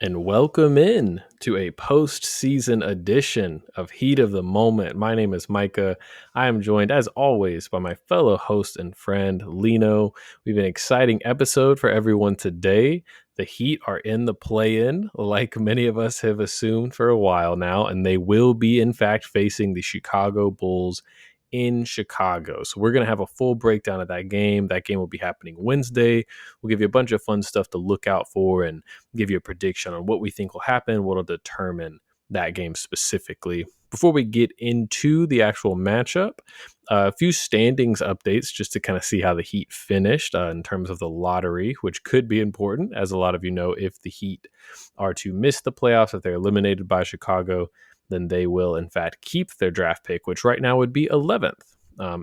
And welcome in to a post-season edition of Heat of the Moment. My name is Micah. I am joined, as always, by my fellow host and friend, Lino. We have an exciting episode for everyone today. The Heat are in the play-in, like many of us have assumed for a while now, and they will be, in fact, facing the Chicago Bulls in Chicago. So we're going to have a full breakdown of that game. That game will be happening Wednesday. We'll give you a bunch of fun stuff to look out for and give you a prediction on what we think will happen, what will determine that game specifically. Before we get into the actual matchup, a few standings updates just to kind of see how the Heat finished in terms of the lottery, which could be important. As a lot of you know, if the Heat are to miss the playoffs, if they're eliminated by Chicago, then they will, in fact, keep their draft pick, which right now would be 11th.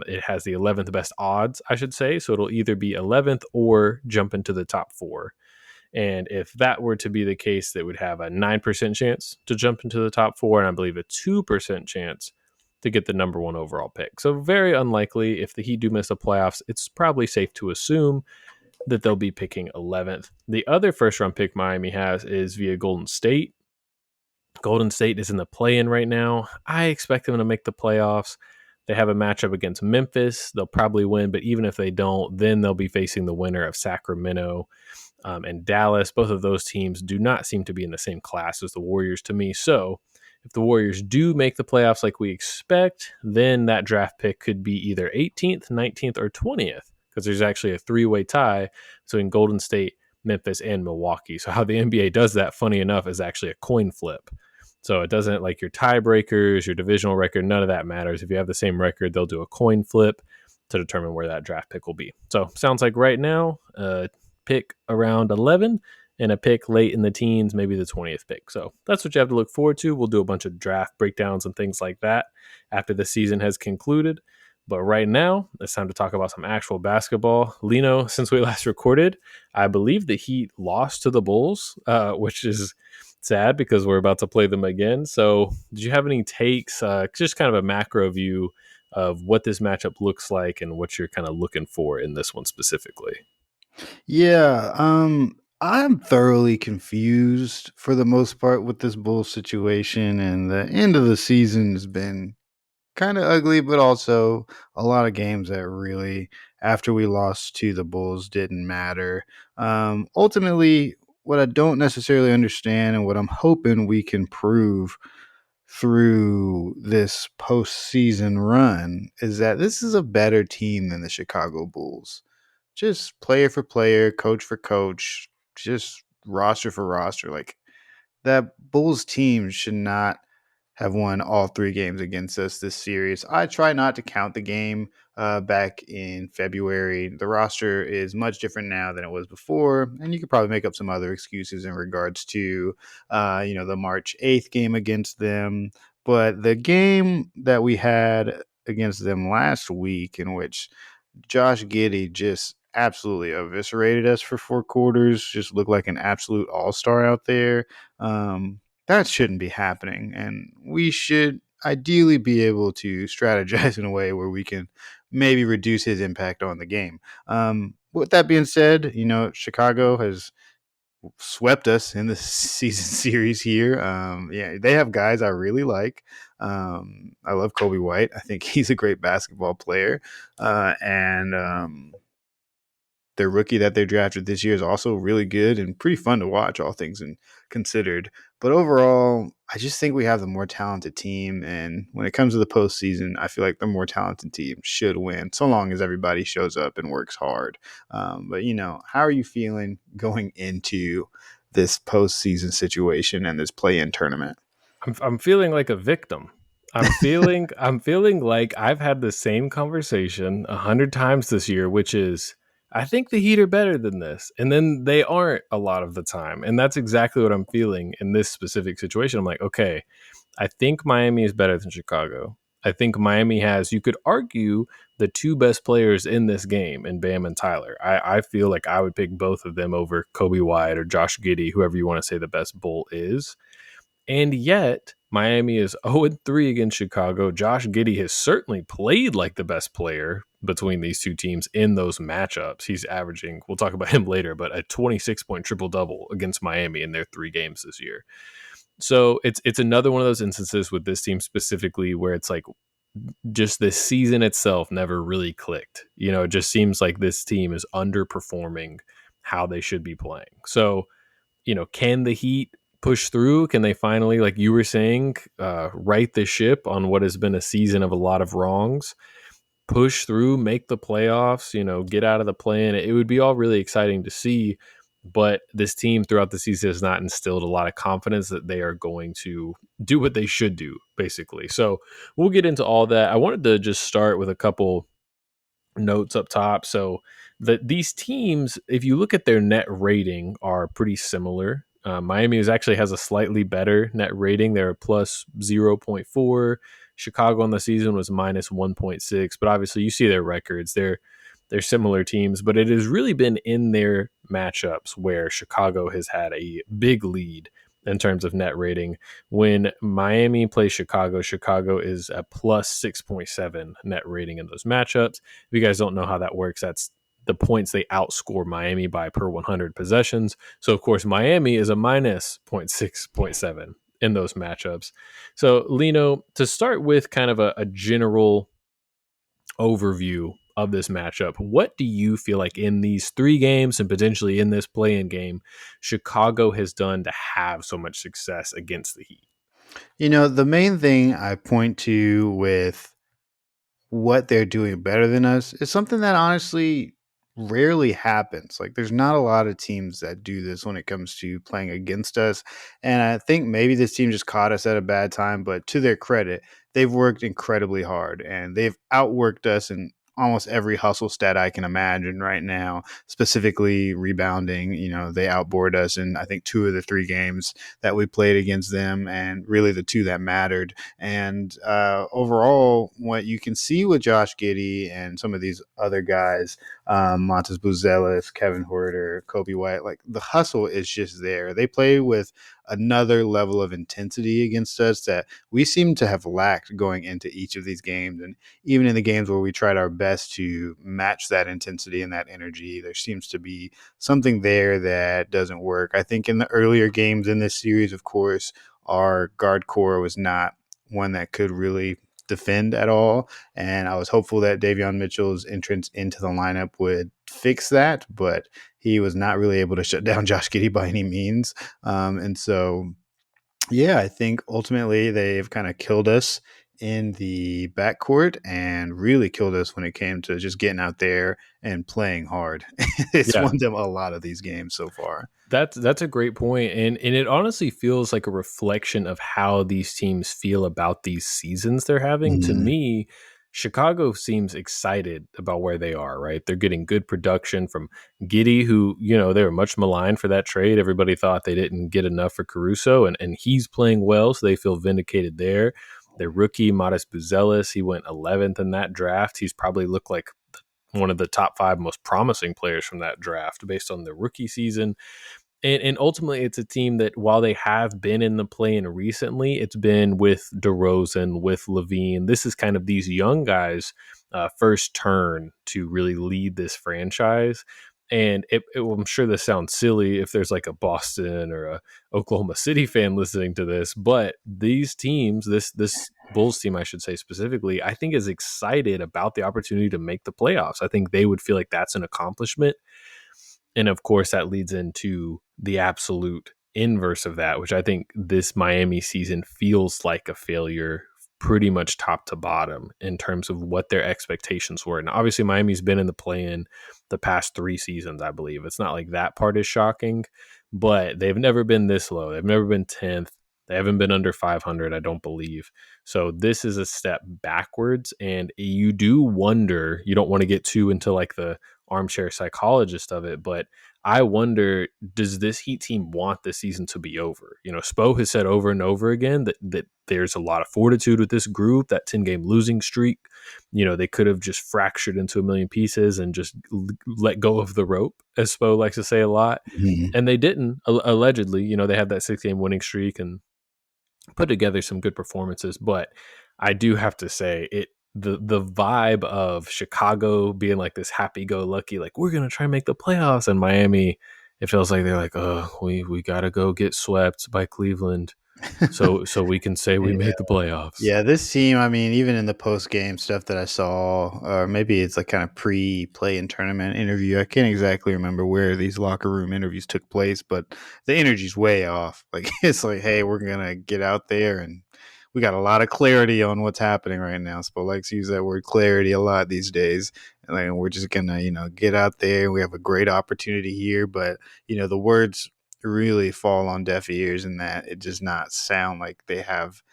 It has the 11th best odds, I should say. So it'll either be 11th or jump into the top four. And if that were to be the case, that would have a 9% chance to jump into the top four, and I believe a 2% chance to get the number one overall pick. So very unlikely. If the Heat do miss the playoffs, it's probably safe to assume that they'll be picking 11th. The other first round pick Miami has is via Golden State. Golden State is in the play-in right now. I expect them to make the playoffs. They have a matchup against Memphis. They'll probably win, but even if they don't, then they'll be facing the winner of Sacramento and Dallas. Both of those teams do not seem to be in the same class as the Warriors to me. So if the Warriors do make the playoffs like we expect, then that draft pick could be either 18th, 19th, or 20th, because there's actually a three-way tie between Golden State, Memphis, and Milwaukee. So how the NBA does that, funny enough, is actually a coin flip. So it doesn't, like your tiebreakers, your divisional record, none of that matters. If you have the same record, they'll do a coin flip to determine where that draft pick will be. So sounds like right now, pick around 11 and a pick late in the teens, maybe the 20th pick. So that's what you have to look forward to. We'll do a bunch of draft breakdowns and things like that after the season has concluded. But right now, it's time to talk about some actual basketball. Lino, since we last recorded, I believe the Heat lost to the Bulls, which is sad because we're about to play them again. So did you have any takes, just kind of a macro view of what this matchup looks like and what you're kind of looking for in this one specifically? Yeah, I'm thoroughly confused for the most part with this Bulls situation, and the end of the season has been kind of ugly, but also a lot of games that really, after we lost to the Bulls, didn't matter. Ultimately, what I don't necessarily understand and what I'm hoping we can prove through this postseason run is that this is a better team than the Chicago Bulls, just player for player, coach for coach, just roster for roster. Like that Bulls team should not have won all three games against us this series. I try not to count the game back in February. The roster is much different now than it was before, and you could probably make up some other excuses in regards to, the March 8th game against them. But the game that we had against them last week, in which Josh Giddey just absolutely eviscerated us for 4 quarters, just looked like an absolute all-star out there. That shouldn't be happening. And we should ideally be able to strategize in a way where we can maybe reduce his impact on the game. With that being said, Chicago has swept us in the season series here. Yeah, they have guys I really like. I love Kobe White. I think he's a great basketball player. And their rookie that they drafted this year is also really good and pretty fun to watch, all things considered. But overall, I just think we have the more talented team. And when it comes to the postseason, I feel like the more talented team should win, so long as everybody shows up and works hard. But, how are you feeling going into this postseason situation and this play-in tournament? I'm feeling like a victim. I'm feeling like I've had the same conversation 100 times this year, which is I think the Heat are better than this, and then they aren't a lot of the time, and that's exactly what I'm feeling in this specific situation. I'm like, okay, I think Miami is better than Chicago. I think Miami has, you could argue, the two best players in this game in Bam and Tyler. I feel like I would pick both of them over Kobe White or Josh Giddey, whoever you want to say the best Bull is. And yet, Miami is 0-3 against Chicago. Josh Giddey has certainly played like the best player between these two teams in those matchups. He's averaging, we'll talk about him later, but a 26-point triple double against Miami in their 3 games this year. So it's another one of those instances with this team specifically where it's like just this season itself never really clicked. It just seems like this team is underperforming how they should be playing. So, can the Heat push through? Can they finally, like you were saying, right the ship on what has been a season of a lot of wrongs? Push through, make the playoffs, get out of the play-in. It would be all really exciting to see. But this team throughout the season has not instilled a lot of confidence that they are going to do what they should do, basically. So we'll get into all that. I wanted to just start with a couple notes up top. So these teams, if you look at their net rating, are pretty similar. Miami actually has a slightly better net rating. They're a plus 0.4. Chicago on the season was minus 1.6. But obviously, you see their records. They're similar teams, but it has really been in their matchups where Chicago has had a big lead in terms of net rating. When Miami plays Chicago, Chicago is a plus 6.7 net rating in those matchups. If you guys don't know how that works, that's the points they outscore Miami by per 100 possessions. So, of course, Miami is a minus 0.6.7 in those matchups. So, Lino, to start with kind of a general overview of this matchup, what do you feel like in these 3 games and potentially in this play-in game, Chicago has done to have so much success against the Heat? The main thing I point to with what they're doing better than us is something that honestly rarely happens. Like, there's not a lot of teams that do this when it comes to playing against us. And I think maybe this team just caught us at a bad time, but to their credit, they've worked incredibly hard and they've outworked us in almost every hustle stat I can imagine right now, specifically rebounding. They outboard us in, I think, 2 of the 3 games that we played against them, and really the 2 that mattered. And overall, what you can see with Josh Giddey and some of these other guys, Montes Buzelis, Kevin Huerter, Kobe White, like the hustle is just there. They play with another level of intensity against us that we seem to have lacked going into each of these games. And even in the games where we tried our best to match that intensity and that energy, there seems to be something there that doesn't work. I think in the earlier games in this series, of course, our guard core was not one that could really defend at all. And I was hopeful that Davion Mitchell's entrance into the lineup would fix that, but he was not really able to shut down Josh Giddey by any means. And so, yeah, I think ultimately they've kind of killed us in the backcourt and really killed us when it came to just getting out there and playing hard. It's Yeah, won them a lot of these games so far. that's a great point, and it honestly feels like a reflection of how these teams feel about these seasons they're having. To Mhm. me, Chicago seems excited about where they are. Right, they're getting good production from Giddy, who they were much maligned for that trade. Everybody thought they didn't get enough for Caruso, and he's playing well, so they feel vindicated there. Their rookie Modest Buzelis, he went 11th in that draft. He's probably looked like one of the top 5 most promising players from that draft based on their rookie season. And ultimately, it's a team that while they have been in the play-in recently, it's been with DeRozan, with Levine. This is kind of these young guys' first turn to really lead this franchise. And I'm sure this sounds silly if there's like a Boston or a Oklahoma City fan listening to this, but these teams, this Bulls team, I should say specifically, I think is excited about the opportunity to make the playoffs. I think they would feel like that's an accomplishment, and of course, that leads into the absolute inverse of that, which I think this Miami season feels like a failure pretty much top to bottom in terms of what their expectations were. And obviously, Miami's been in the play-in the past 3 seasons, I believe. It's not like that part is shocking, but they've never been this low. They've never been 10th. They haven't been under 500, I don't believe. So this is a step backwards. And you do wonder, you don't want to get too into like the armchair psychologist of it, but I wonder, does this Heat team want the season to be over? Spo has said over and over again that there's a lot of fortitude with this group. That 10-game losing streak, they could have just fractured into a million pieces and just let go of the rope, as Spo likes to say a lot. Mhm. And they didn't, allegedly. They had that 6-game winning streak, and put together some good performances, but I do have to say the vibe of Chicago being like this happy go lucky, like we're gonna try and make the playoffs, and Miami, it feels like they're like, oh, we gotta go get swept by Cleveland, so we can say we Yeah. made the playoffs. Yeah, this team, I mean, even in the post game stuff that I saw, or maybe it's like kind of pre-play and tournament interview. I can't exactly remember where these locker room interviews took place, but the energy's way off. Like it's like, hey, we're gonna get out there and we got a lot of clarity on what's happening right now. Spo likes to use that word clarity a lot these days. And like, we're just gonna, get out there. We have a great opportunity here, but the words really fall on deaf ears in that it does not sound like they have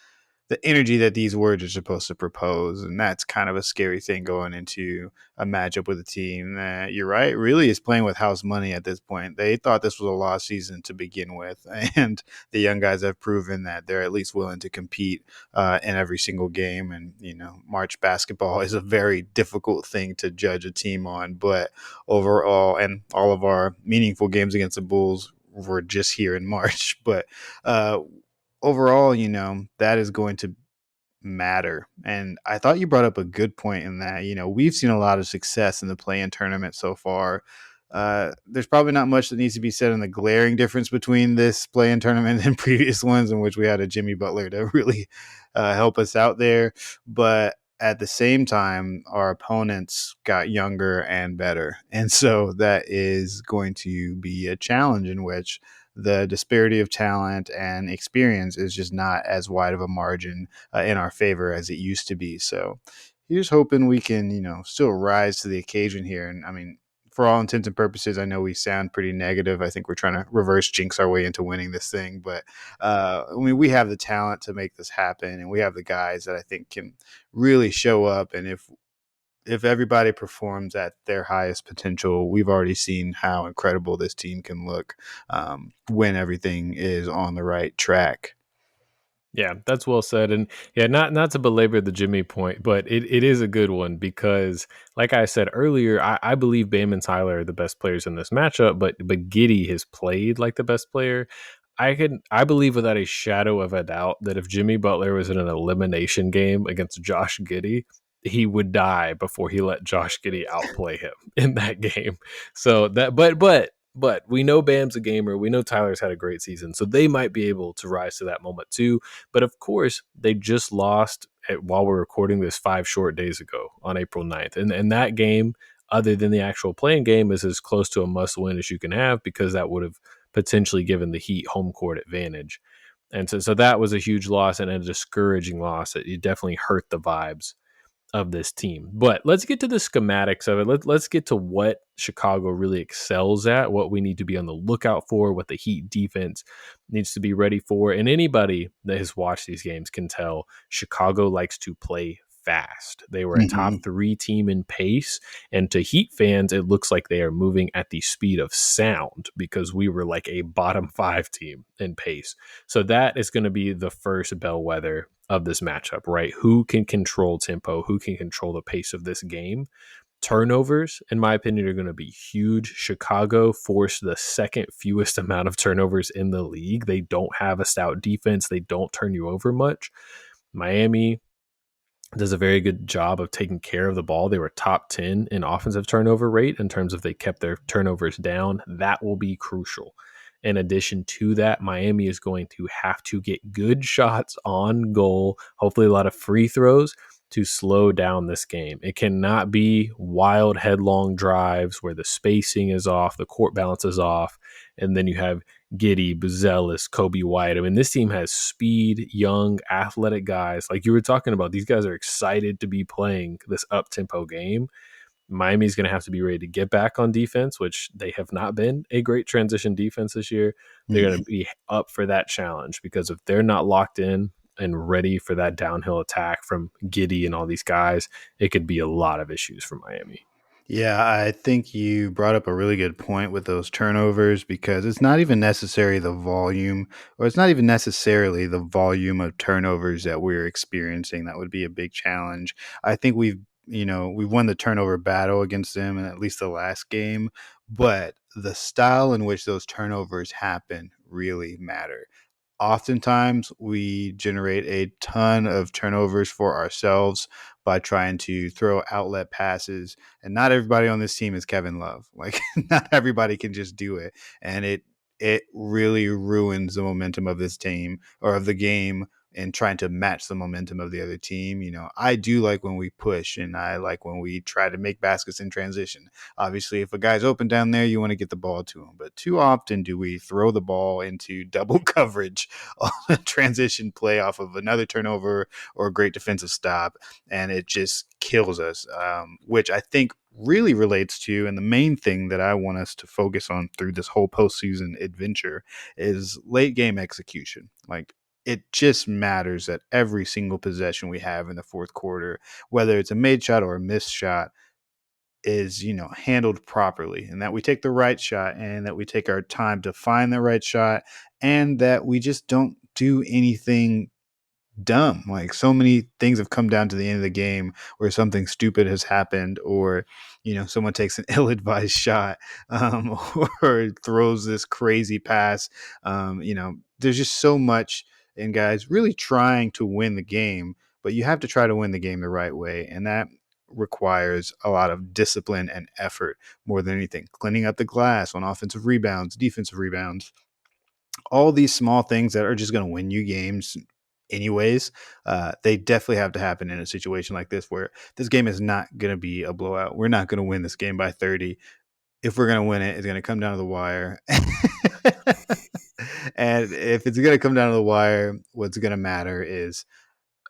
the energy that these words are supposed to propose. And that's kind of a scary thing going into a matchup with a team that, you're right, really is playing with house money at this point. They thought this was a lost season to begin with. And the young guys have proven that they're at least willing to compete in every single game. And, March basketball is a very difficult thing to judge a team on. But overall, and all of our meaningful games against the Bulls were just here in March. But, overall, that is going to matter. And I thought you brought up a good point in that, we've seen a lot of success in the play-in tournament so far. There's probably not much that needs to be said on the glaring difference between this play-in tournament and previous ones in which we had a Jimmy Butler to really help us out there. But at the same time, our opponents got younger and better. And so that is going to be a challenge in which the disparity of talent and experience is just not as wide of a margin in our favor as it used to be. So here's hoping we can, still rise to the occasion here. And I mean, for all intents and purposes, I know we sound pretty negative. I think we're trying to reverse jinx our way into winning this thing. But I mean, we have the talent to make this happen, and we have the guys that I think can really show up. And if everybody performs at their highest potential, we've already seen how incredible this team can look when everything is on the right track. Yeah, that's well said. And yeah, not to belabor the Jimmy point, but it is a good one because, like I said earlier, I believe Bam and Tyler are the best players in this matchup, but Giddy has played like the best player. I believe without a shadow of a doubt that if Jimmy Butler was in an elimination game against Josh Giddy, he would die before he let Josh Giddy outplay him in that game. So that but we know Bam's a gamer. We know Tyler's had a great season. So they might be able to rise to that moment too. But of course, they just lost while we're recording this 5 short days ago on April 9th. And that game, other than the actual playing game, is as close to a must win as you can have because that would have potentially given the Heat home court advantage. And so that was a huge loss and a discouraging loss. It definitely hurt the vibes of this team. But let's get to the schematics of it. Let's get to what Chicago really excels at, what we need to be on the lookout for, what the Heat defense needs to be ready for. And anybody that has watched these games can tell Chicago likes to play fast. They were a Hmm. top 3 team in pace. And to Heat fans, it looks like they are moving at the speed of sound because we were like a bottom 5 team in pace. So that is going to be the first bellwether of this matchup, right? Who can control tempo? Who can control the pace of this game? Turnovers, in my opinion, are going to be huge. Chicago forced the second fewest amount of turnovers in the league. They don't have a stout defense. They don't turn you over much. Miami does a very good job of taking care of the ball. They were top 10 in offensive turnover rate in terms of they kept their turnovers down. That will be crucial. In addition to that, Miami is going to have to get good shots on goal, hopefully a lot of free throws to slow down this game. It cannot be wild headlong drives where the spacing is off, the court balance is off, and then you have Giddy, Buzelis, Kobe White. I mean, this team has speed, young, athletic guys. Like you were talking about, these guys are excited to be playing this up tempo game. Miami's going to have to be ready to get back on defense, which they have not been a great transition defense this year. They're going to be up for that challenge because if they're not locked in and ready for that downhill attack from Giddy and all these guys, it could be a lot of issues for Miami. Yeah, I think you brought up a really good point with those turnovers because it's not even necessary the volume, or it's not even necessarily the volume of turnovers that we're experiencing that would be a big challenge. I think we've won the turnover battle against them in at least the last game, but the style in which those turnovers happen really matter. oftentimes we generate a ton of turnovers for ourselves by trying to throw outlet passes. And not everybody on this team is Kevin Love. Like not everybody can just do it. And it really ruins the momentum of this team or of the game and trying to match the momentum of the other team. I do like when we push and I like when we try to make baskets in transition. Obviously, if a guy's open down there, you want to get the ball to him. But too often do we throw the ball into double coverage on a transition play off of another turnover or a great defensive stop, and it just kills us, which I think really relates to, and the main thing that I want us to focus on through this whole postseason adventure is late game execution. Like, it just matters that every single possession we have in the fourth quarter, whether it's a made shot or a missed shot, is handled properly, and that we take the right shot and that we take our time to find the right shot, and that we just don't do anything dumb. Like, so many things have come down to the end of the game where something stupid has happened, or someone takes an ill-advised shot, or throws this crazy pass. There's just so much, and guys really trying to win the game, but you have to try to win the game the right way, and that requires a lot of discipline and effort more than anything. Cleaning up the glass on offensive rebounds, defensive rebounds, all these small things that are just going to win you games anyways. They definitely have to happen in a situation like this, where this game is not going to be a blowout. We're not going to win this game by 30. If we're going to win it, it's going to come down to the wire. And if it's going to come down to the wire, what's going to matter is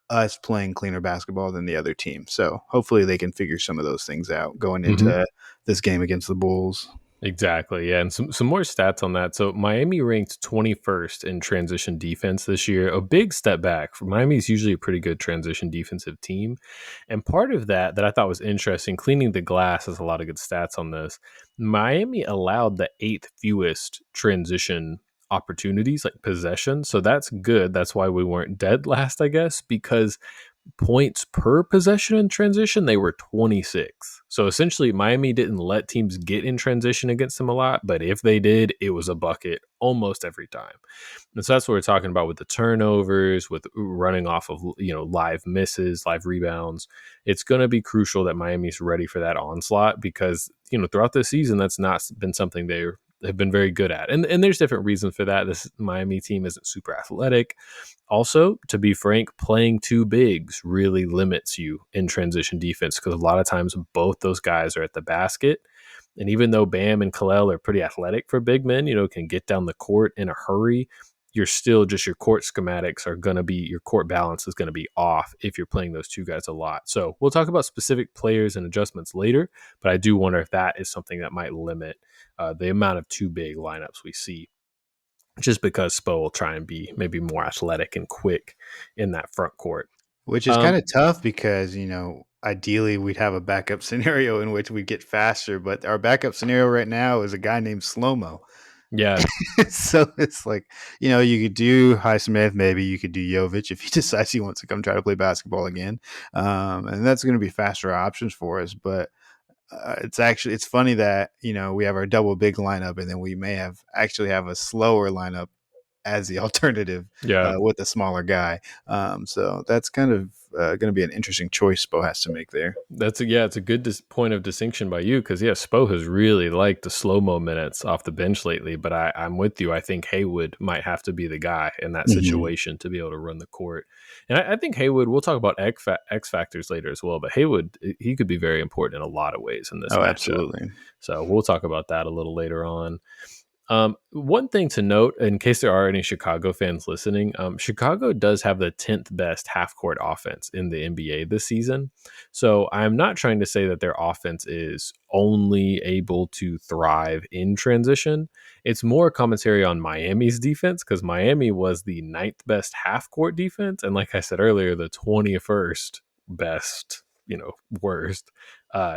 us playing cleaner basketball than the other team. So hopefully they can figure some of those things out going Mhm. into this game against the Bulls. Exactly. Yeah. And some more stats on that. So Miami ranked 21st in transition defense this year, a big step back. Miami's usually a pretty good transition defensive team. And part of that I thought was interesting, cleaning the glass has a lot of good stats on this. Miami allowed the eighth fewest transition opportunities, like possessions. So that's good. That's why we weren't dead last, I guess, because points per possession in transition, they were 26. So essentially, Miami didn't let teams get in transition against them a lot, but if they did, it was a bucket almost every time. And so that's what we're talking about with the turnovers, with running off of live misses, live rebounds. It's going to be crucial that Miami's ready for that onslaught because throughout the season, that's not been something they have been very good at. And there's different reasons for that. This Miami team isn't super athletic. Also, to be frank, playing two bigs really limits you in transition defense because a lot of times both those guys are at the basket. And even though Bam and Kalel are pretty athletic for big men, can get down the court in a hurry, you're still just your court schematics are going to be, your court balance is going to be off if you're playing those two guys a lot. So we'll talk about specific players and adjustments later, but I do wonder if that is something that might limit the amount of two big lineups we see just because Spo will try and be maybe more athletic and quick in that front court. Which is kind Um, of tough because, ideally we'd have a backup scenario in which we get faster, but our backup scenario right now is a guy named Slow Mo. yeah, So it's like, you could do Highsmith, maybe you could do Jovic if he decides he wants to come try to play basketball again. And that's going to be faster options for us. But it's funny that, we have our double big lineup and then we may have a slower lineup as the alternative yeah, with a smaller guy. So that's kind of going to be an interesting choice Spo has to make there. it's a good point of distinction by you because Spo has really liked the slow mo minutes off the bench lately. But I'm with you. I think Haywood might have to be the guy in that Mm-hmm. situation to be able to run the court. And I think Haywood. We'll talk about X factors later as well. But Haywood, he could be very important in a lot of ways in this Oh, matchup. absolutely. So we'll talk about that a little later on. One thing to note, in case there are any Chicago fans listening, Chicago does have the 10th best half court offense in the NBA this season. So I'm not trying to say that their offense is only able to thrive in transition. It's more commentary on Miami's defense because Miami was the ninth best half court defense. And like I said earlier, the 21st best, worst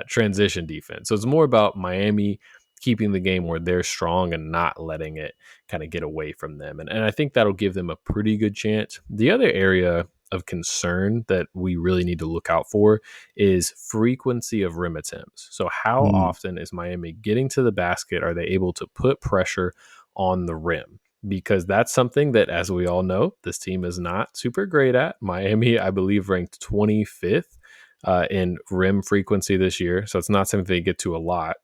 transition defense. So it's more about Miami keeping the game where they're strong and not letting it kind of get away from them. And I think that'll give them a pretty good chance. The other area of concern that we really need to look out for is frequency of rim attempts. So how Mm. often is Miami getting to the basket? Are they able to put pressure on the rim? because that's something that, as we all know, this team is not super great at. Miami, I believe, ranked 25th in rim frequency this year. So it's not something they get to a lot.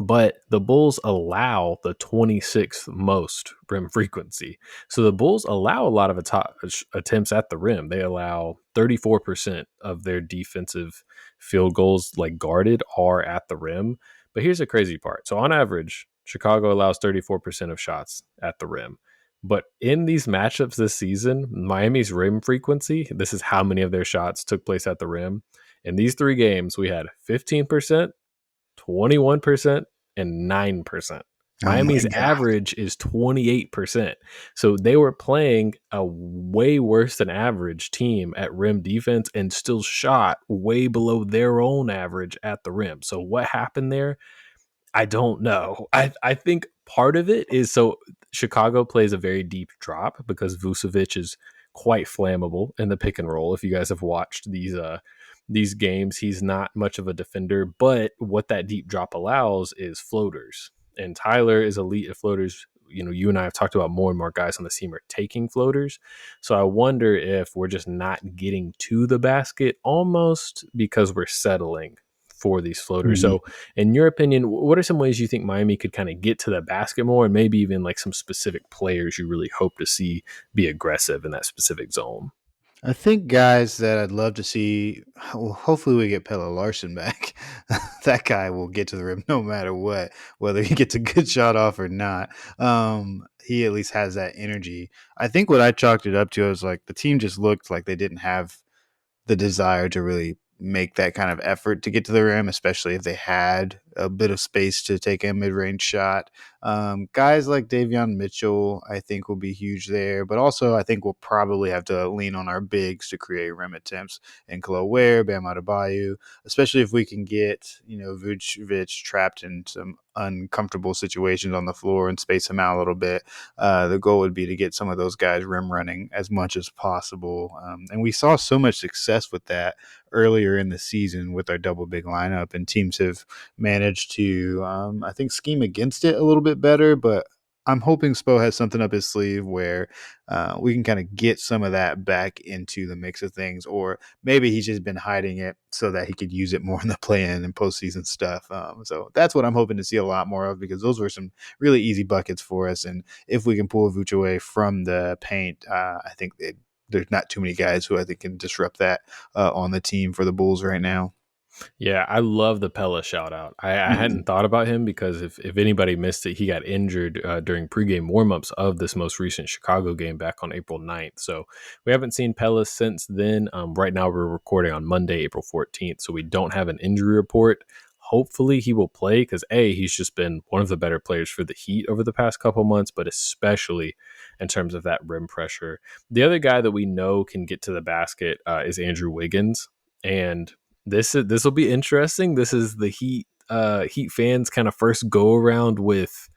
But the Bulls allow the 26th most rim frequency. So the Bulls allow a lot of attempts at the rim. They allow 34% of their defensive field goals, like guarded, are at the rim. But here's the crazy part. So on average, Chicago allows 34% of shots at the rim. But in these matchups this season, Miami's rim frequency, this is how many of their shots took place at the rim. In these three games, we had 15%, 21%, and 9%. Oh my Miami's god. average is 28%. So they were playing a way worse than average team at rim defense and still shot way below their own average at the rim. So what happened there? I don't know. I think part of it is so Chicago plays a very deep drop because Vucevic is quite flammable in the pick and roll. If you guys have watched these games, he's not much of a defender, but what that deep drop allows is floaters. And Tyler is elite at floaters. You know, you and I have talked about more and more guys on the team are taking floaters. So I wonder if we're just not getting to the basket almost because we're settling for these floaters. Mhm. So in your opinion, what are some ways you think Miami could kind of get to the basket more, and maybe even like some specific players you really hope to see be aggressive in that specific zone? I think guys that I'd love to see. Well, hopefully we get Pelle Larson back. That guy will get to the rim no matter what, whether he gets a good shot off or not. He at least has that energy. I think what I chalked it up to is like the team just looked like they didn't have the desire to really make that kind of effort to get to the rim, especially if they had a bit of space to take a mid-range shot. Guys like Davion Mitchell, I think, will be huge there, but also I think we'll probably have to lean on our bigs to create rim attempts and Khalil Ware, Bam Adebayo, especially if we can get Vucevic trapped in some uncomfortable situations on the floor and space him out a little bit. The goal would be to get some of those guys rim running as much as possible. And we saw so much success with that earlier in the season with our double big lineup, and teams have managed to, I think, scheme against it a little bit better. But I'm hoping Spo has something up his sleeve where we can kind of get some of that back into the mix of things, or maybe he's just been hiding it so that he could use it more in the play-in and postseason stuff. So that's what I'm hoping to see a lot more of, because those were some really easy buckets for us. And if we can pull Vooch away from the paint, I think there's not too many guys who I think can disrupt that on the team for the Bulls right now. Yeah, I love the Pella shout out. I hadn't Mhm. thought about him because if anybody missed it, he got injured during pregame warmups of this most recent Chicago game back on April 9th. So we haven't seen Pella since then. Right now, we're recording on Monday, April 14th. So we don't have an injury report. Hopefully, he will play because he's just been one of the better players for the Heat over the past couple months, but especially in terms of that rim pressure. The other guy that we know can get to the basket is Andrew Wiggins. And this will be interesting. This is the Heat fans kind of first go around with,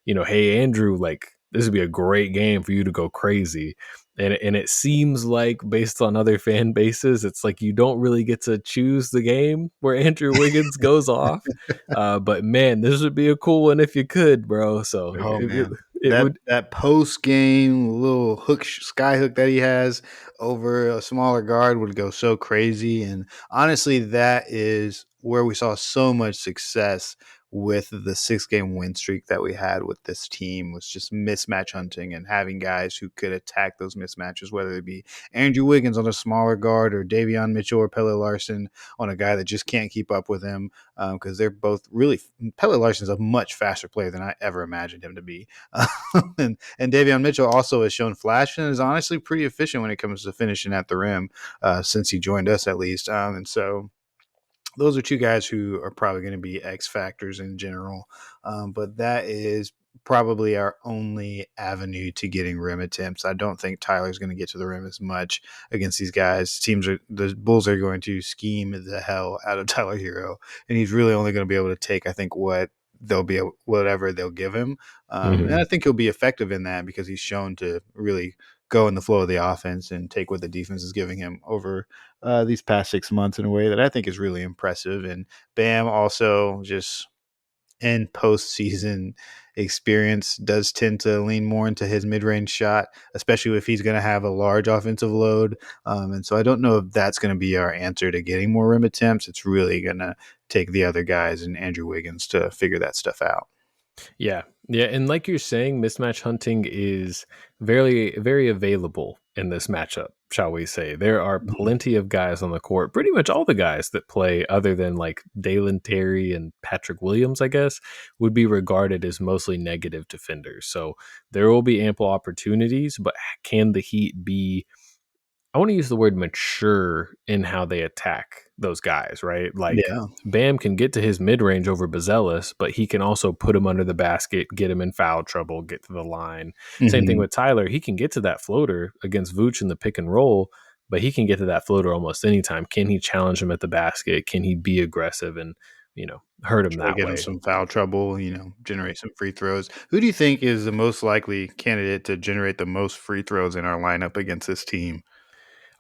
hey Andrew, like this would be a great game for you to go crazy. And it seems like based on other fan bases, it's like you don't really get to choose the game where Andrew Wiggins goes off. But man, this would be a cool one if you could, bro. So Oh man, it would. that post game little hook sky hook that he has over a smaller guard would go so crazy. And honestly, that is where we saw so much success with the 6 game win streak that we had with this team, was just mismatch hunting and having guys who could attack those mismatches, whether it be Andrew Wiggins on a smaller guard or Davion Mitchell or Pelle Larson on a guy that just can't keep up with him, because they're both really. Pelle Larson's a much faster player than I ever imagined him to be, and Davion Mitchell also has shown flash and is honestly pretty efficient when it comes to finishing at the rim, since he joined us at least. And so those are two guys who are probably going to be X factors in general. But that is probably our only avenue to getting rim attempts. I don't think Tyler's going to get to the rim as much against these guys. The Bulls are going to scheme the hell out of Tyler Hero, and he's really only going to be able to take, I think, whatever they'll give him. And I Mhm. think he'll be effective in that because he's shown to really go in the flow of the offense and take what the defense is giving him over these past 6 months in a way that I think is really impressive. And Bam also just and postseason experience does tend to lean more into his mid-range shot, especially if he's going to have a large offensive load. And so I don't know if that's going to be our answer to getting more rim attempts. It's really going to take the other guys and Andrew Wiggins to figure that stuff out. Yeah. Yeah. And like you're saying, mismatch hunting is very, very available in this matchup, shall we say. There are Mhm. plenty of guys on the court, pretty much all the guys that play, other than like Dalen Terry and Patrick Williams, I guess, would be regarded as mostly negative defenders. So there will be ample opportunities, but can the Heat be, I want to use the word mature in how they attack those guys, right? Like Yeah. Bam can get to his mid range over Bazelis, but he can also put him under the basket, get him in foul trouble, get to the line. Same thing Hmm. with Tyler. He can get to that floater against Vooch in the pick and roll, but he can get to that floater almost anytime. Can he challenge him at the basket? Can he be aggressive and, hurt him Try to that get him way? some foul trouble, generate some free throws. Who do you think is the most likely candidate to generate the most free throws in our lineup against this team?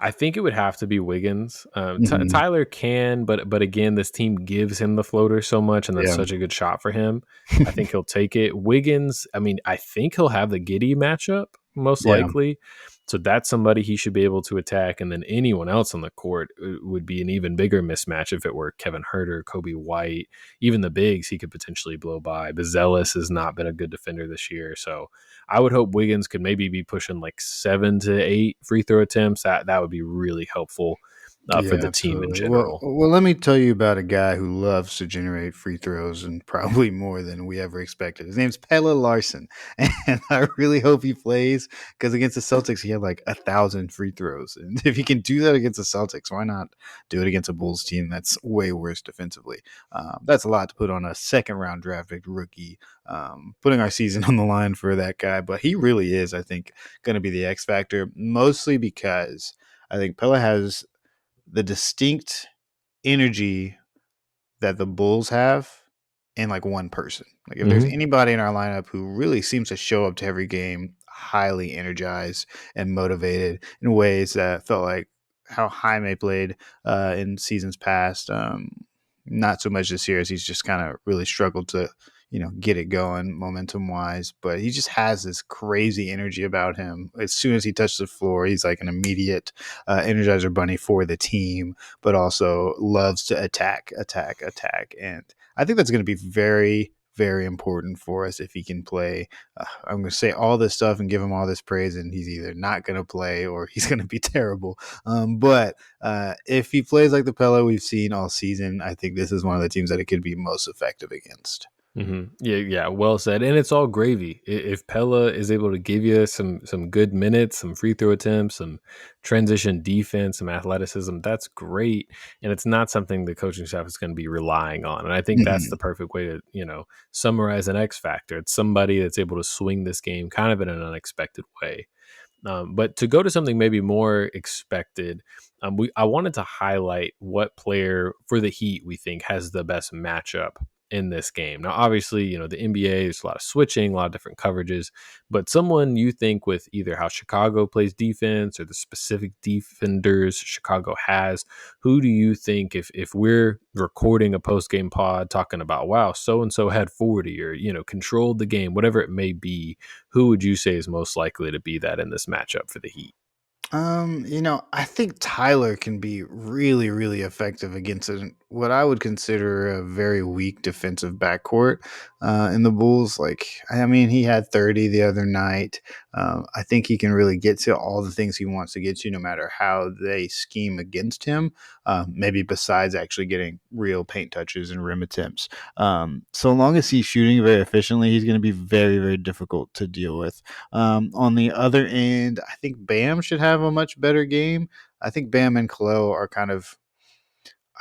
I think it would have to be Wiggins. Hmm. Tyler can, but again, this team gives him the floater so much, and that's Yeah. such a good shot for him. I think he'll take it. Wiggins, I mean, I think he'll have the Giddy matchup most Yeah. likely, so that's somebody he should be able to attack. And then anyone else on the court would be an even bigger mismatch if it were Kevin Herter, Kobe White, even the bigs he could potentially blow by. Bazelis has not been a good defender this year, so I would hope Wiggins could maybe be pushing like 7 to 8 free throw attempts. That would be really helpful for Yeah, the team in absolutely. Well, general. well, let me tell you about a guy who loves to generate free throws and probably more than we ever expected. His name's Pelle Larson, and I really hope he plays because against the Celtics, he had like 1,000 free throws, and if he can do that against the Celtics, why not do it against a Bulls team that's way worse defensively? That's a lot to put on a second round draft pick rookie. Putting our season on the line for that guy, but he really is, I think, going to be the X factor, mostly because I think Pella has the distinct energy that the Bulls have in like one person. Like if there's Hmm. anybody in our lineup who really seems to show up to every game highly energized and motivated in ways that felt like how Jaime played in seasons past. Not so much this year as he's just kind of really struggled to, get it going momentum wise. But he just has this crazy energy about him. As soon as he touches the floor, he's like an immediate energizer bunny for the team, but also loves to attack, attack, attack. And I think that's going to be very, very important for us if he can play. I'm going to say all this stuff and give him all this praise, and he's either not going to play or he's going to be terrible. But if he plays like the Pella we've seen all season, I think this is one of the teams that it could be most effective against. Yeah, yeah, well said. And it's all gravy. If Pella is able to give you some good minutes, some free throw attempts, some transition defense, some athleticism, that's great. And it's not something the coaching staff is going to be relying on. And I think that's the Mhm. perfect way to, summarize an X factor. It's somebody that's able to swing this game kind of in an unexpected way. But to go to something maybe more expected, I wanted to highlight what player for the Heat we think has the best matchup in this game. Now, obviously, the NBA, there's a lot of switching, a lot of different coverages, but someone you think with either how Chicago plays defense or the specific defenders Chicago has, who do you think if we're recording a post game pod talking about, wow, so and so had 40 or controlled the game, whatever it may be, who would you say is most likely to be that in this matchup for the Heat? I think Tyler can be really, really effective against what I would consider a very weak defensive backcourt in the Bulls. Like, I mean, he had 30 the other night. I think he can really get to all the things he wants to get to, no matter how they scheme against him. Maybe besides actually getting real paint touches and rim attempts. So long as he's shooting very efficiently, he's going to be very, very difficult to deal with. On the other end, I think Bam should have a much better game. I think Bam and Klo are kind of.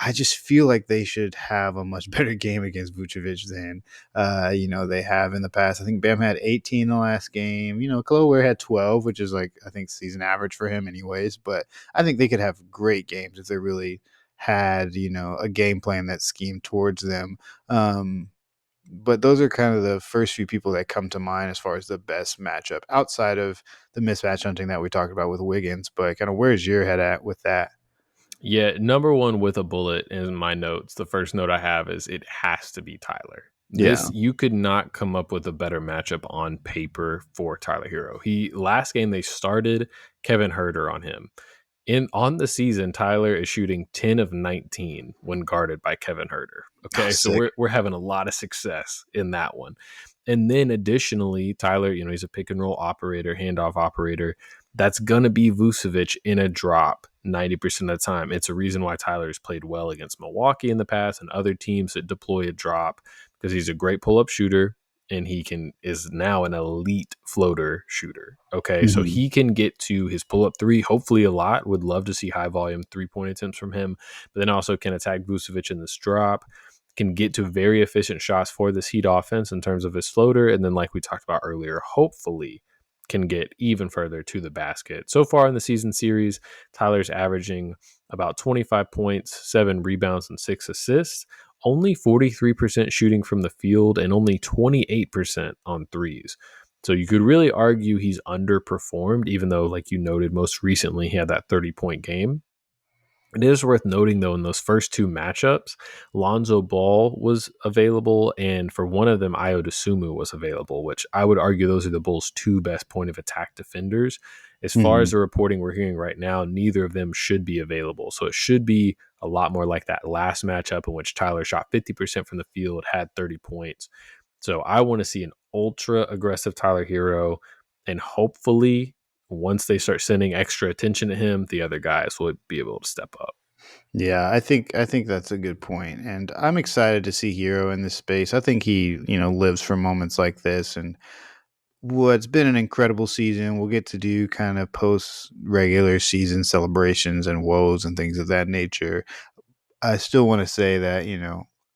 I just feel like they should have a much better game against Vucevic than they have in the past. I think Bam had 18 in the last game. Klo had 12, which is like I think season average for him, anyways. But I think they could have great games if they really had a game plan that schemed towards them. Um, but those are kind of the first few people that come to mind as far as the best matchup outside of the mismatch hunting that we talked about with Wiggins. But kind of where's your head at with that? Yeah, number one with a bullet in my notes. The first note I have is it has to be Tyler. Yeah. This you could not come up with a better matchup on paper for Tyler Hero. He last game they started Kevin Herter on him. In on the season, Tyler is shooting 10 of 19 when guarded by Kevin Herter. Oh, Okay, so sick. we're having a lot of success in that one. And then additionally, Tyler, he's a pick and roll operator, handoff operator. That's gonna be Vucevic in a drop 90% of the time. It's a reason why Tyler has played well against Milwaukee in the past and other teams that deploy a drop because he's a great pull up shooter and is now an elite floater shooter. Okay, so Mhm. he can get to his pull up three, hopefully a lot. Would love to see high volume 3-point attempts from him, but then also can attack Vucevic in this drop. Can get to very efficient shots for this Heat offense in terms of his floater, and then like we talked about earlier, hopefully can get even further to the basket. So far in the season series, Tyler's averaging about 25 points, 7 rebounds, and 6 assists, only 43% shooting from the field and only 28% on threes. So you could really argue he's underperformed, even though, like you noted, most recently he had that 30-point game. It is worth noting, though, in those first two matchups, Lonzo Ball was available, and for one of them, Ayo Dosunmu was available, which I would argue those are the Bulls' two best point of attack defenders. As far as Mhm. the reporting we're hearing right now, neither of them should be available. So it should be a lot more like that last matchup in which Tyler shot 50% from the field, had 30 points. So I want to see an ultra aggressive Tyler Hero, and hopefully once they start sending extra attention to him, the other guys would be able to step up. Yeah, I think that's a good point, and I'm excited to see Hero in this space. I think he, lives for moments like this, and what's been an incredible season. We'll get to do kind of post regular season celebrations and woes and things of that nature. I still want to say that,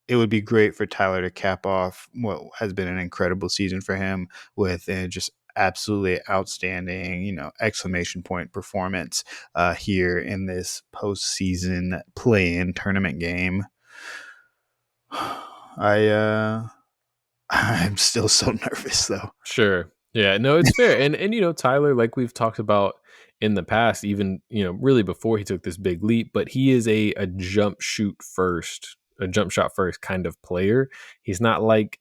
it would be great for Tyler to cap off what has been an incredible season for him with just absolutely outstanding, exclamation point performance here in this postseason play-in tournament game. I'm still so nervous though. Sure. Yeah, no, it's fair. And Tyler, like we've talked about in the past, even, really before he took this big leap, but he is a jump shot first kind of player. He's not like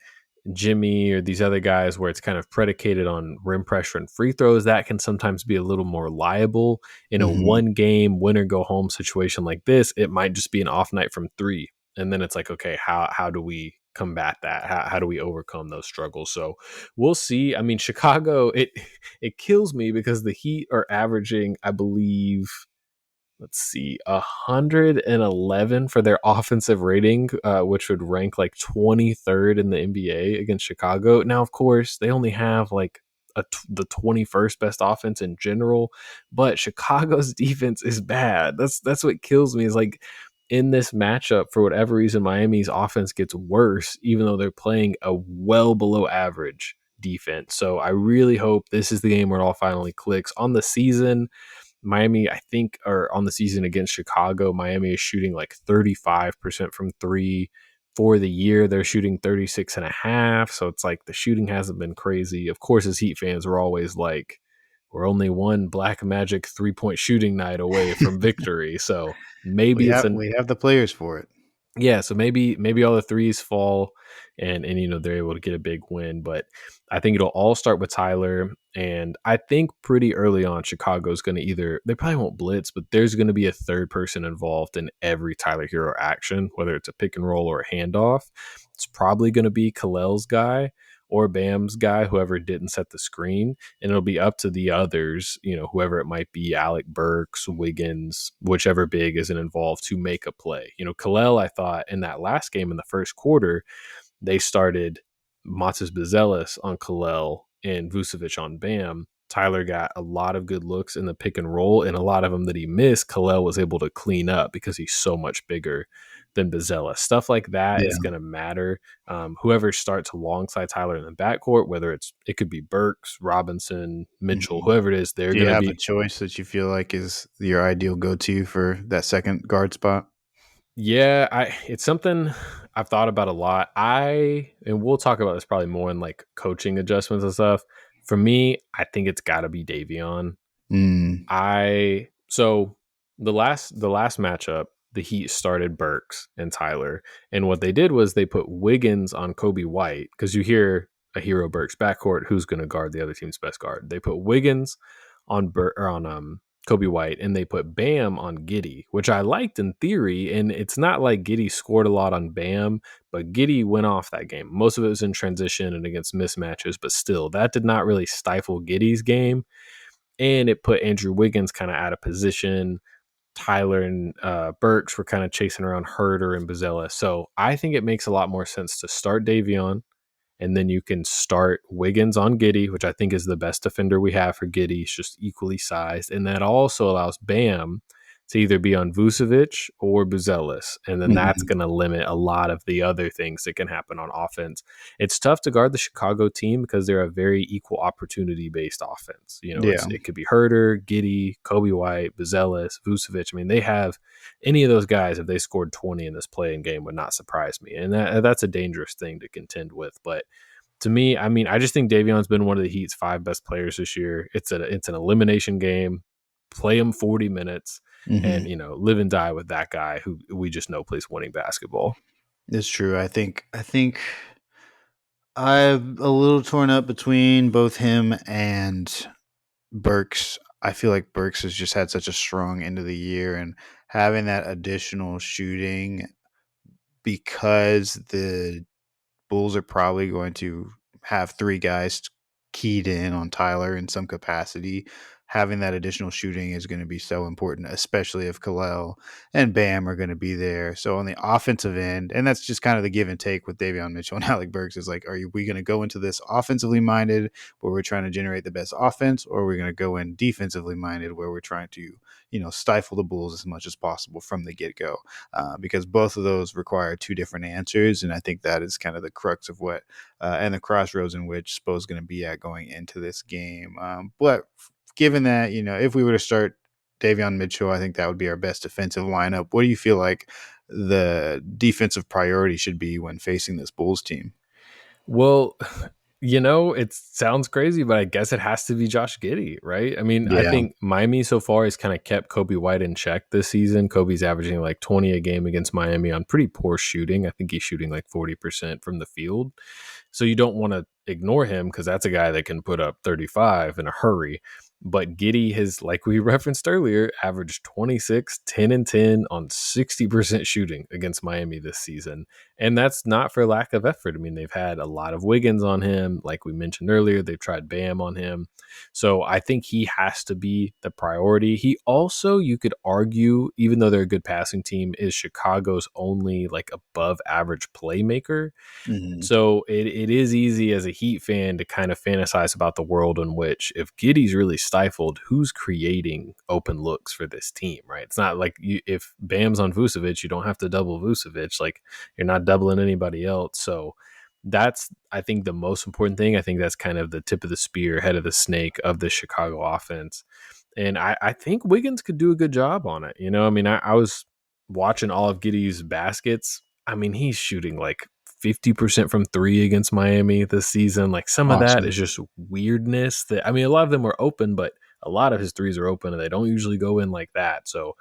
Jimmy or these other guys where it's kind of predicated on rim pressure and free throws. That can sometimes be a little more liable. In a Mhm. one game win or go home situation like this, it might just be an off night from three. And then it's like, okay, how do we combat that? How do we overcome those struggles? So we'll see. I mean, Chicago, it kills me because the Heat are averaging, I believe, let's see, 111 for their offensive rating, which would rank like 23rd in the NBA against Chicago. Now, of course, they only have like the 21st best offense in general, but Chicago's defense is bad. That's what kills me is like in this matchup, for whatever reason, Miami's offense gets worse, even though they're playing a well below average defense. So I really hope this is the game where it all finally clicks. On the season, Miami, I think, or on the season against Chicago, Miami is shooting like 35% from three. For the year, they're shooting 36.5. So it's like the shooting hasn't been crazy. Of course, as Heat fans, we're always like, we're only one Black Magic 3-point shooting night away from victory. So We maybe it's have an we have the players for it. yeah, so maybe all the threes fall and they're able to get a big win, but I think it'll all start with Tyler, and I think pretty early on Chicago's going to either they probably won't blitz, but there's going to be a third person involved in every Tyler Hero action, whether it's a pick and roll or a handoff. It's probably going to be Kalel's guy or Bam's guy, whoever didn't set the screen, and it'll be up to the others, whoever it might be, Alec Burks, Wiggins, whichever big isn't involved to make a play. Kalel, I thought in that last game in the first quarter, they started Matas Bezelis on Kalel and Vucevic on Bam. Tyler got a lot of good looks in the pick and roll, and a lot of them that he missed, Kalel was able to clean up because he's so much bigger than Bezelis. Stuff like that is Yeah. going to matter. Whoever starts alongside Tyler in the backcourt, whether it could be Burks, Robinson, Mitchell, Mhm. whoever it is, they're Do you going to have a be. choice that you feel like is your ideal go-to for that second guard spot? Yeah, it's something I've thought about a lot. And we'll talk about this probably more in like coaching adjustments and stuff. For me, I think it's got to be Davion. Mm. So the last matchup, the Heat started Burks and Tyler. And what they did was they put Wiggins on Kobe White, because you hear a Hero Burks backcourt, who's going to guard the other team's best guard. They put Wiggins on Kobe White, and they put Bam on Giddey, which I liked in theory. And it's not like Giddey scored a lot on Bam, but Giddey went off that game. Most of it was in transition and against mismatches, but still, that did not really stifle Giddey's game. And it put Andrew Wiggins kind of out of position. Tyler and Burks were kind of chasing around Herder and Bazella. So I think it makes a lot more sense to start Davion, and then you can start Wiggins on Giddey, which I think is the best defender we have for Giddey. He's just equally sized. And that also allows Bam to either be on Vucevic or Buzelis. And then that's Mhm. going to limit a lot of the other things that can happen on offense. It's tough to guard the Chicago team because they're a very equal opportunity based offense. You know, Yeah. it could be Herder, Giddey, Kobe White, Buzelis, Vucevic. I mean, they have any of those guys, if they scored 20 in this playing game, would not surprise me. And that's a dangerous thing to contend with. But to me, I mean, I just think Davion's been one of the Heat's 5 best players this year. It's an elimination game. Play him 40 minutes and, Mhm. live and die with that guy who we just know plays winning basketball. It's true. I think I'm a little torn up between both him and Burks. I feel like Burks has just had such a strong end of the year, and having that additional shooting because the Bulls are probably going to have 3 guys keyed in on Tyler in some capacity. Having that additional shooting is going to be so important, especially if Khalil and Bam are going to be there. So on the offensive end, and that's just kind of the give and take with Davion Mitchell and Alec Burks, is like, we going to go into this offensively minded where we're trying to generate the best offense, or are we going to go in defensively minded where we're trying to, stifle the Bulls as much as possible from the get go? Because both of those require 2 different answers. And I think that is kind of the crux of what and the crossroads in which Spo is going to be at going into this game. But given that, if we were to start Davion Mitchell, I think that would be our best defensive lineup. What do you feel like the defensive priority should be when facing this Bulls team? Well, it sounds crazy, but I guess it has to be Josh Giddey, right? I mean, I Yeah. think Miami so far has kind of kept Kobe White in check this season. Kobe's averaging like 20 a game against Miami on pretty poor shooting. I think he's shooting like 40% from the field. So you don't want to ignore him because that's a guy that can put up 35 in a hurry. But Giddey has, like we referenced earlier, averaged 26, 10, and 10 on 60% shooting against Miami this season. And that's not for lack of effort. I mean, they've had a lot of Wiggins on him. Like we mentioned earlier, they've tried Bam on him. So I think he has to be the priority. He also, you could argue, even though they're a good passing team, is Chicago's only like above average playmaker. Hmm. So it is easy as a Heat fan to kind of fantasize about the world in which if Giddy's really stifled, who's creating open looks for this team, right? It's not like if Bam's on Vucevic, you don't have to double Vucevic. Like you're not doubling anybody else. So that's, I think, the most important thing. I think that's kind of the tip of the spear, head of the snake of the Chicago offense. And I think Wiggins could do a good job on it. I mean, I was watching all of Giddy's baskets. I mean, he's shooting like 50% from 3 against Miami this season. Like some of that Awesome. is just weirdness that, I mean, a lot of them were open, but a lot of his threes are open and they don't usually go in like that. So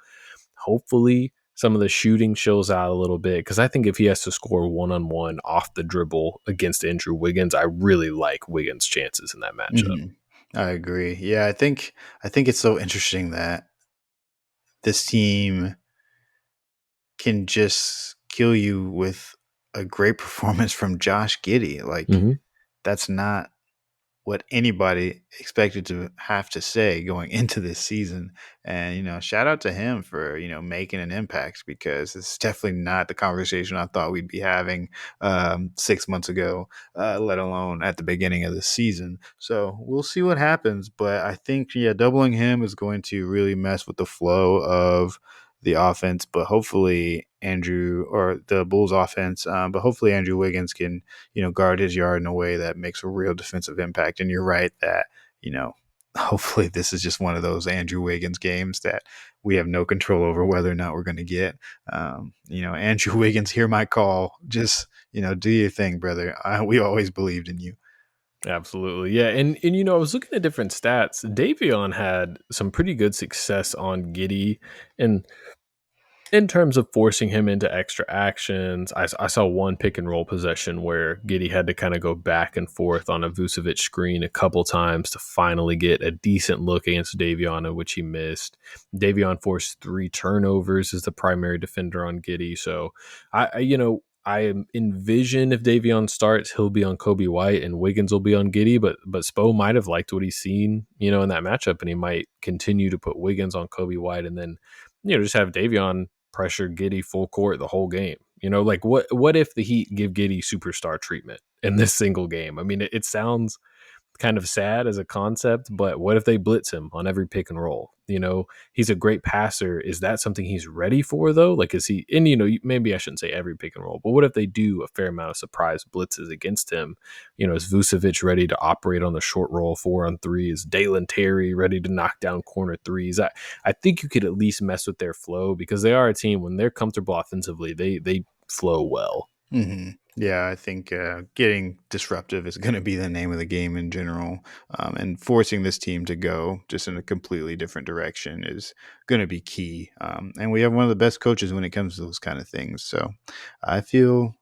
hopefully some of the shooting shows out a little bit, because I think if he has to score one-on-one off the dribble against Andrew Wiggins, I really like Wiggins' chances in that matchup. Hmm. I agree. Yeah, I think it's so interesting that this team can just kill you with a great performance from Josh Giddey. Like, Mm-hmm. that's not what anybody expected to have to say going into this season. And, shout out to him for, making an impact, because it's definitely not the conversation I thought we'd be having 6 months ago, let alone at the beginning of the season. So we'll see what happens. But I think, yeah, doubling him is going to really mess with the flow of the offense, but hopefully Andrew or the Bulls offense, but hopefully Andrew Wiggins can, guard his yard in a way that makes a real defensive impact. And you're right that, hopefully this is just one of those Andrew Wiggins games that we have no control over whether or not we're going to get. Andrew Wiggins, hear my call. Just, do your thing, brother. We always believed in you. Absolutely. Yeah. And I was looking at different stats. Davion had some pretty good success on Giddy. And in terms of forcing him into extra actions, I saw one pick and roll possession where Giddy had to kind of go back and forth on a Vucevic screen a couple times to finally get a decent look against Davion, in which he missed. Davion forced 3 turnovers as the primary defender on Giddy. So I envision if Davion starts, he'll be on Kobe White and Wiggins will be on Giddy, but Spo might have liked what he's seen, in that matchup, and he might continue to put Wiggins on Kobe White and then, just have Davion pressure Giddy full court the whole game. Like what if the Heat give Giddy superstar treatment in this single game? I mean, it sounds kind of sad as a concept, but what if they blitz him on every pick and roll? He's a great passer. Is that something he's ready for though? Like, is he, and maybe I shouldn't say every pick and roll, but what if they do a fair amount of surprise blitzes against him? Is Vucevic ready to operate on the short roll 4-on-3? Is Dalen Terry ready to knock down corner threes? I think you could at least mess with their flow, because they are a team, when they're comfortable offensively, they flow well. Yeah, I think getting disruptive is going to be the name of the game in general, and forcing this team to go just in a completely different direction is going to be key. And we have one of the best coaches when it comes to those kind of things. So I feel,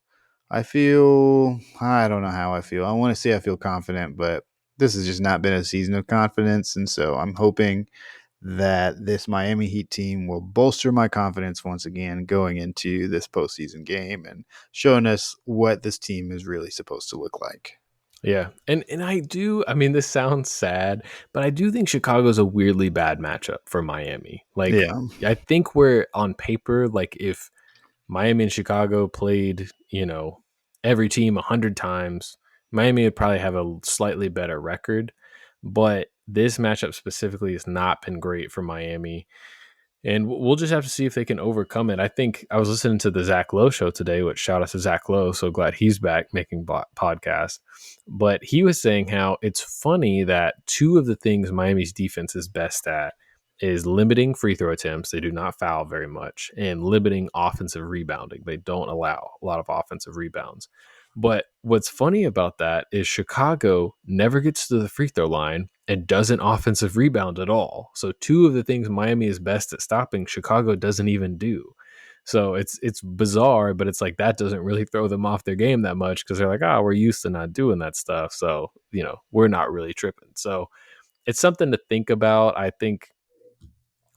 I don't know how I feel. I want to say I feel confident, but this has just not been a season of confidence, and so I'm hoping that this Miami Heat team will bolster my confidence once again going into this postseason game and showing us what this team is really supposed to look like. Yeah. And I mean, this sounds sad, but I do think Chicago's a weirdly bad matchup for Miami. Like, Yeah. I think we're on paper, like, if Miami and Chicago played, every team 100 times, Miami would probably have a slightly better record. But this matchup specifically has not been great for Miami. And we'll just have to see if they can overcome it. I think I was listening to the Zach Lowe show today, which, shout out to Zach Lowe. So glad he's back making podcasts. But he was saying how it's funny that two of the things Miami's defense is best at is limiting free throw attempts. They do not foul very much, and limiting offensive rebounding. They don't allow a lot of offensive rebounds. But what's funny about that is Chicago never gets to the free throw line and doesn't offensive rebound at all. So two of the things Miami is best at stopping, Chicago doesn't even do. So it's bizarre, but it's like that doesn't really throw them off their game that much, because they're like, oh, we're used to not doing that stuff. So, we're not really tripping. So it's something to think about. I think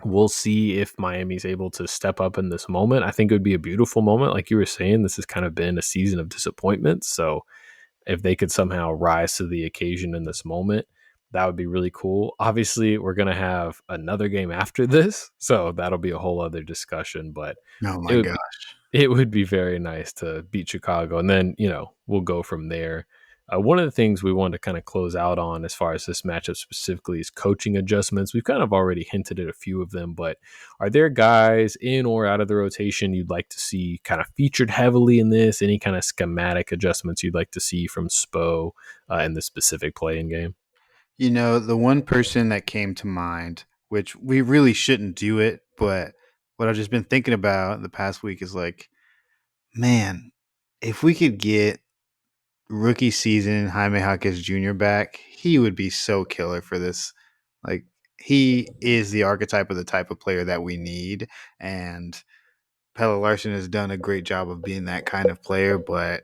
we'll see if Miami's able to step up in this moment. I think it would be a beautiful moment. Like you were saying, this has kind of been a season of disappointment. So if they could somehow rise to the occasion in this moment, that would be really cool. Obviously, we're going to have another game after this, so that'll be a whole other discussion, but Oh it my would be, gosh. it would be very nice to beat Chicago, and then, we'll go from there. One of the things we wanted to kind of close out on as far as this matchup specifically is coaching adjustments. We've kind of already hinted at a few of them, but are there guys in or out of the rotation you'd like to see kind of featured heavily in this? Any kind of schematic adjustments you'd like to see from Spo in the specific playing game? The one person that came to mind, which we really shouldn't do it, but what I've just been thinking about the past week is like, man, if we could get rookie season Jaime Jaquez Jr. back, he would be so killer for this. Like, he is the archetype of the type of player that we need, and Pelle Larsson has done a great job of being that kind of player, but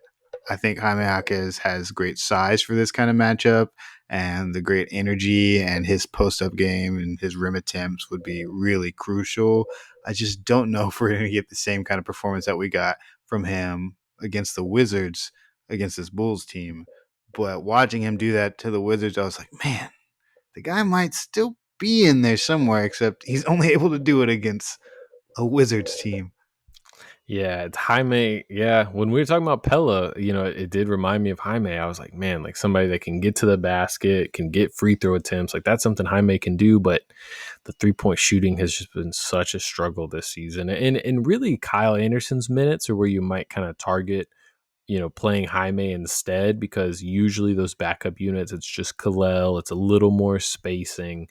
I think Jaime Jaquez has great size for this kind of matchup, and the great energy and his post up game and his rim attempts would be really crucial. I just don't know if we're going to get the same kind of performance that we got from him against the Wizards, against this Bulls team. But watching him do that to the Wizards, I was like, man, the guy might still be in there somewhere, except he's only able to do it against a Wizards team. Yeah, it's Jaime. Yeah, when we were talking about Pella, it did remind me of Jaime. I was like, man, like somebody that can get to the basket, can get free throw attempts. Like, that's something Jaime can do, but the 3-point shooting has just been such a struggle this season. And really, Kyle Anderson's minutes are where you might kind of target, playing Jaime instead, because usually those backup units, it's just Kalel. It's a little more spacing.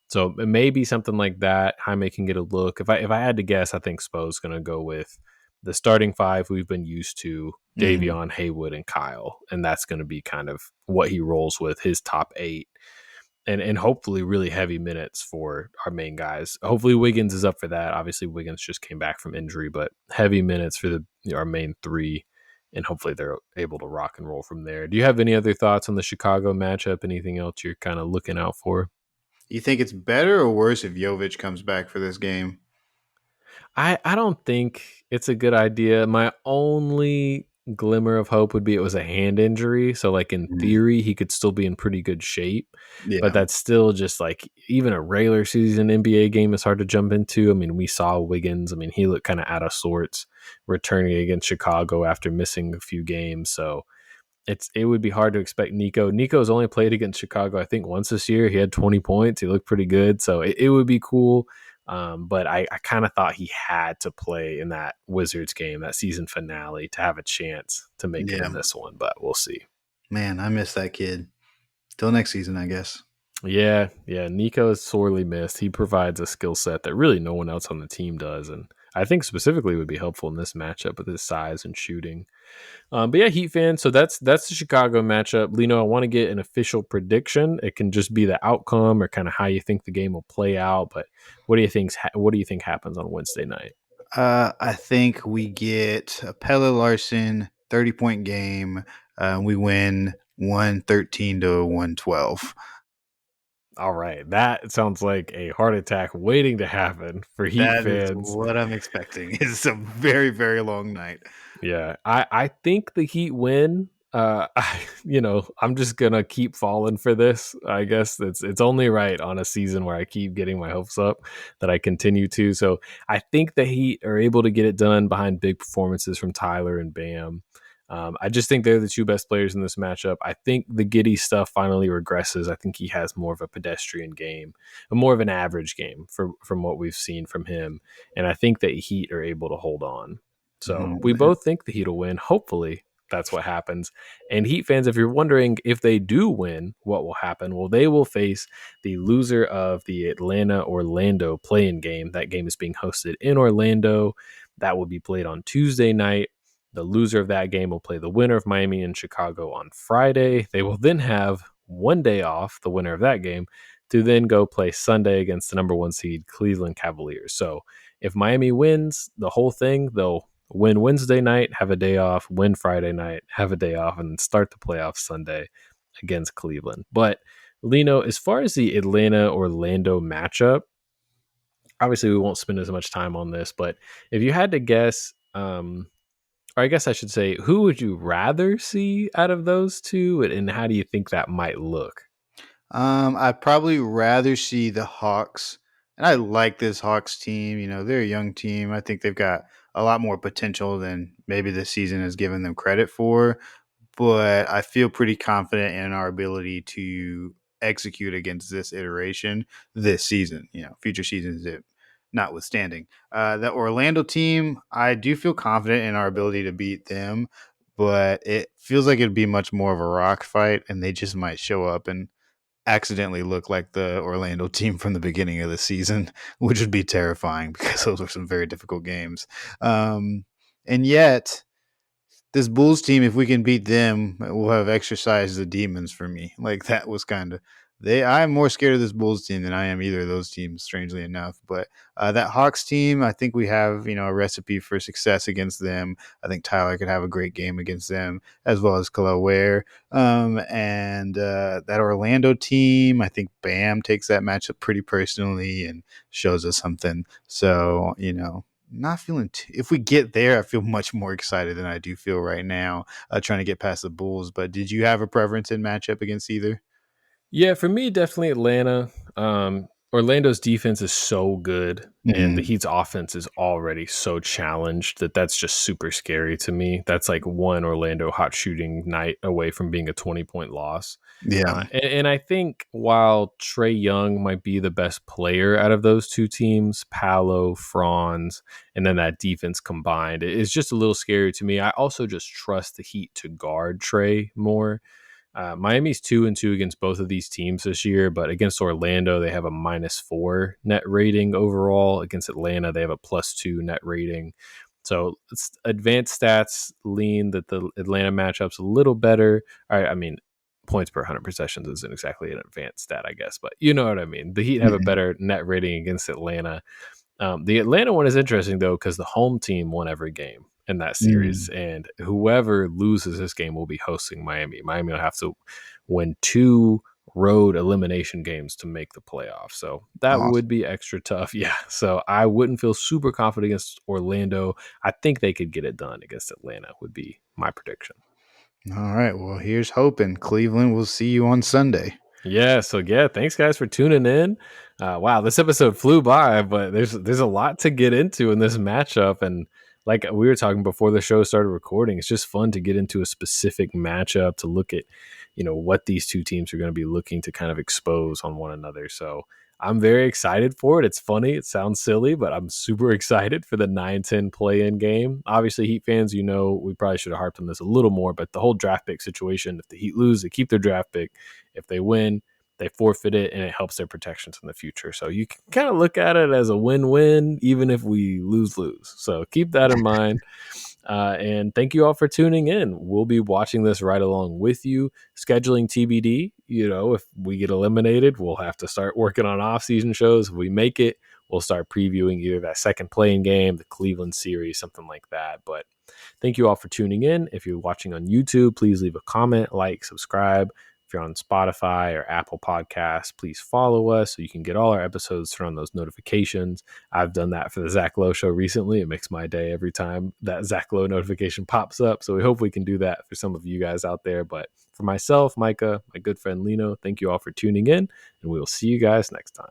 So it may be something like that. Jaime can get a look. If I had to guess, I think Spo's going to go with the starting five we've been used to: Mhm. Davion, Haywood, and Kyle, and that's going to be kind of what he rolls with, his top 8. and hopefully really heavy minutes for our main guys. Hopefully Wiggins is up for that. Obviously Wiggins just came back from injury, but heavy minutes for our main three, and hopefully they're able to rock and roll from there. Do you have any other thoughts on the Chicago matchup? Anything else you're kind of looking out for? You think it's better or worse if Jovic comes back for this game? I don't think it's a good idea. My only glimmer of hope would be it was a hand injury. So like in Mhm. theory, he could still be in pretty good shape. But Yeah. that's still just like even a regular season NBA game is hard to jump into. I mean, we saw Wiggins. I mean, he looked kind of out of sorts returning against Chicago after missing a few games. So it would be hard to expect Nico. Nico's only played against Chicago, I think, once this year. He had 20 points. He looked pretty good. So it would be cool. But I kind of thought he had to play in that Wizards game, that season finale, to have a chance to make it Yeah. in this one. But we'll see. Man, I miss that kid. Till next season, I guess. Yeah. Nico is sorely missed. He provides a skill set that really no one else on the team does. And I think specifically would be helpful in this matchup with his size and shooting. But yeah, Heat fan. So that's the Chicago matchup. Lino, I want to get an official prediction. It can just be the outcome or kind of how you think the game will play out. But what do you think happens on Wednesday night? I think we get a Pelle Larson 30-point game. We win 113 to 112. All right, that sounds like a heart attack waiting to happen for Heat That is fans. what I'm expecting. It's a very, very long night. Yeah, I think the Heat win. I'm just gonna keep falling for this. I guess it's only right on a season where I keep getting my hopes up that I continue to. So I think the Heat are able to get it done behind big performances from Tyler and Bam. I just think they're the two best players in this matchup. I think the Giddy stuff finally regresses. I think he has more of a pedestrian game, more of an average game from what we've seen from him, and I think that Heat are able to hold on. So Oh, we man. both think the Heat will win. Hopefully, that's what happens. And Heat fans, if you're wondering if they do win, what will happen? Well, they will face the loser of the Atlanta Orlando play-in game. That game is being hosted in Orlando. That will be played on Tuesday night. The loser of that game will play the winner of Miami and Chicago on Friday. They will then have one day off, the winner of that game, to then go play Sunday against the number one seed Cleveland Cavaliers. So if Miami wins the whole thing, they'll win Wednesday night, have a day off, win Friday night, have a day off, and start the playoffs Sunday against Cleveland. But Lino, as far as the Atlanta Orlando matchup, obviously we won't spend as much time on this, but if you had to guess, or I guess I should say, who would you rather see out of those two, and how do you think that might look? I'd probably rather see the Hawks. And I like this Hawks team. You know, they're a young team. I think they've got a lot more potential than maybe this season has given them credit for. But I feel pretty confident in our ability to execute against this iteration this season. You know, future seasons it notwithstanding. The Orlando team, I do feel confident in our ability to beat them, but it feels like it'd be much more of a rock fight, and they just might show up and accidentally look like the Orlando team from the beginning of the season, which would be terrifying because those were some very difficult games. And yet, this Bulls team, if we can beat them, will have exercised the demons for me. Like that was kind of they. I'm more scared of this Bulls team than I am either of those teams, strangely enough. But that Hawks team, I think we have a recipe for success against them. I think Tyler could have a great game against them as well as Khalil Ware. And that Orlando team, I think Bam takes that matchup pretty personally and shows us something. So not feeling if we get there, I feel much more excited than I do feel right now, trying to get past the Bulls. But did you have a preference in matchup against either? Yeah, for me, definitely Atlanta. Orlando's defense is so good, and the Mhm. Heat's offense is already so challenged that's just super scary to me. That's like one Orlando hot shooting night away from being a 20-point loss. Yeah. And I think while Trey Young might be the best player out of those two teams, Paolo, Franz, and then that defense combined, it's just a little scary to me. I also just trust the Heat to guard Trey more. Miami's 2-2 against both of these teams this year, but against Orlando, they have a -4 net rating overall. Against Atlanta, they have a +2 net rating. So advanced stats lean that the Atlanta matchup's a little better. I mean, points per 100 possessions isn't exactly an advanced stat, I guess, but you know what I mean. The Heat have a Mhm. better net rating against Atlanta. The Atlanta one is interesting though because the home team won every game in that series, Mm, and whoever loses this game will be hosting Miami. Miami will have to win 2 road elimination games to make the playoffs, so that would awesome. be extra tough. Yeah, so I wouldn't feel super confident against Orlando. I think they could get it done against Atlanta. Would be my prediction. All right. Well, here's hoping. Cleveland will see you on Sunday. Yeah, so yeah, thanks guys for tuning in. Wow, this episode flew by, but there's a lot to get into in this matchup, and like we were talking before the show started recording, it's just fun to get into a specific matchup to look at, what these two teams are going to be looking to kind of expose on one another. So I'm very excited for it. It's funny, it sounds silly, but I'm super excited for the 9-10 play-in game. Obviously, Heat fans, we probably should have harped on this a little more, but the whole draft pick situation, if the Heat lose, they keep their draft pick. If they win, they forfeit it, and it helps their protections in the future. So you can kind of look at it as a win-win, even if we lose. So keep that in mind. And thank you all for tuning in. We'll be watching this right along with you. Scheduling TBD. If we get eliminated, we'll have to start working on off-season shows. If we make it, we'll start previewing either that second playing game, the Cleveland series, something like that. But thank you all for tuning in. If you're watching on YouTube, please leave a comment, like, subscribe. If you're on Spotify or Apple Podcasts, please follow us so you can get all our episodes, turn on those notifications. I've done that for the Zach Lowe show recently. It makes my day every time that Zach Lowe notification pops up. So we hope we can do that for some of you guys out there. But for myself, Micah, my good friend Lino, thank you all for tuning in, and we will see you guys next time.